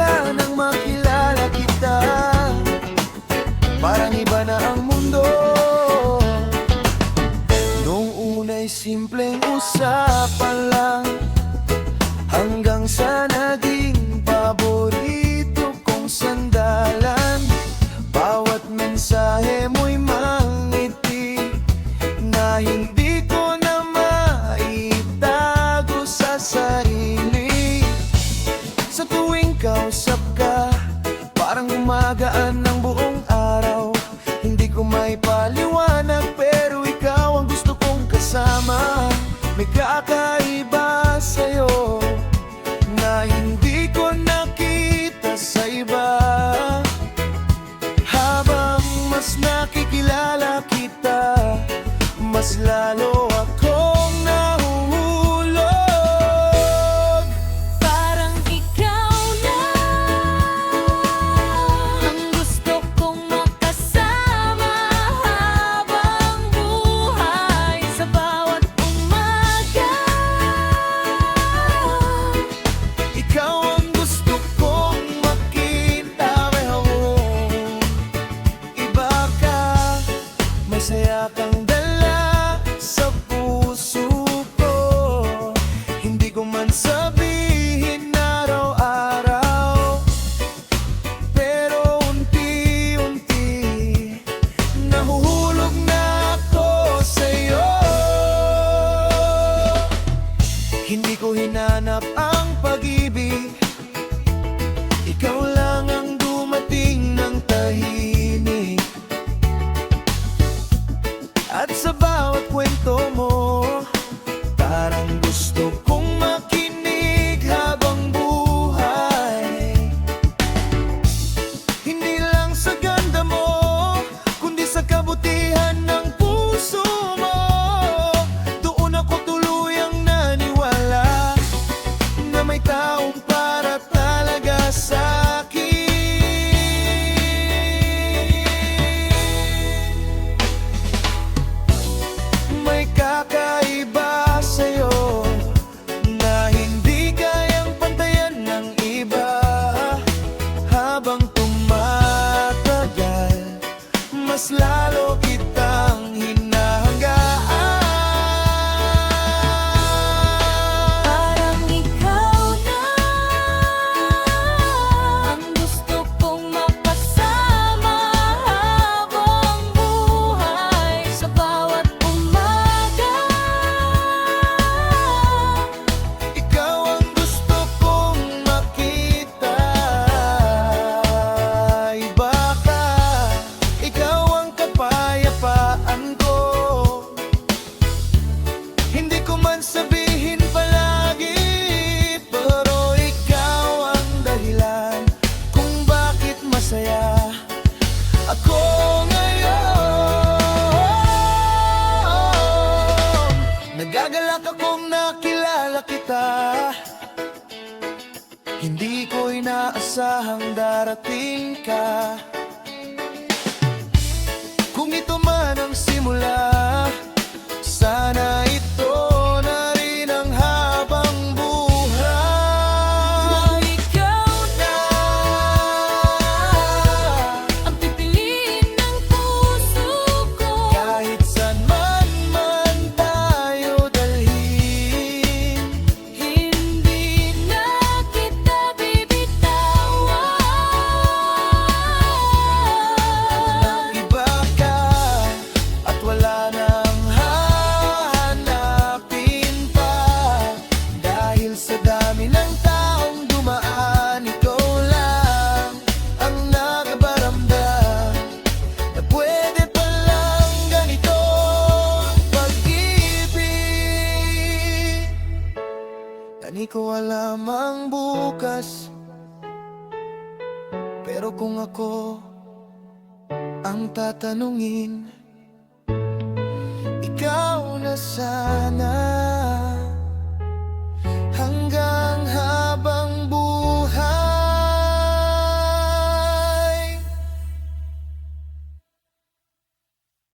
simula nang makilala kita, parang iba na ang mundo. Noong una'y simpleng usapan lang, hanggang sa naging paborito kong sandalan. Bawat mensahe mo'y mangiti na hindi ko na maitago sa sarili. Sa tuwing kausap ka, parang gumagaan ng buong araw. Hindi ko may paliwanag, pero ikaw ang gusto kong kasama. May kakaiba sa'yo na hindi ko nakita sa iba. Habang mas nakikilala kita, mas lalo akong nahuhulog. Parang ikaw na ang gusto kong makasama habang buhay. Sa bawat umaga, Ikaw ang gusto kong makita. Iba ka, may saya kang dala sa puso ko. Hindi ko man sabihin araw-araw, pero unti-unti nahuhulog na ako sa'yo. Hindi ko hinanap ang pag-ibig, ikaw lang ang dumating ng tahimik. At sa bawat kwento mo, parang gusto kong makinig habang buhay. Hindi lang sa ganda mo, kundi sa kabutihan ng puso mo. Doon ako tuluyang naniwala na may taong para talaga sa'kin. May kakaiba sa'yo na hindi kayang pantayan ng iba. Habang tumatagal, mas lalo kitang hinahanggaan. parang ikaw na ang gusto kong makasama habang buhay. Sa bawat umaga, Ikaw ang gusto kong makita. Iba ka, ikaw ang kapayapaan ko. Hindi ko man sabihin palagi, pero ikaw ang dahilan kung bakit masaya ako ngayon. Nagagalak akong nakilala kita, hindi ko inaasahang darating ka. Kung ito man ang simula, sana ito na rin ang habang buhay. ikaw na ang pipiliin ng puso ko. Kahit saan man tayo dalhin, Hindi na kita bibitawan. iba ka at wala nang hahanapin pa. Dahil sa dami ng taong dumaan, ikaw lang ang nakabaramdam na pwede palang ganito pag-ibig. Di ko alam ang bukas, pero kung ako ang tatanungin, ikaw na sana.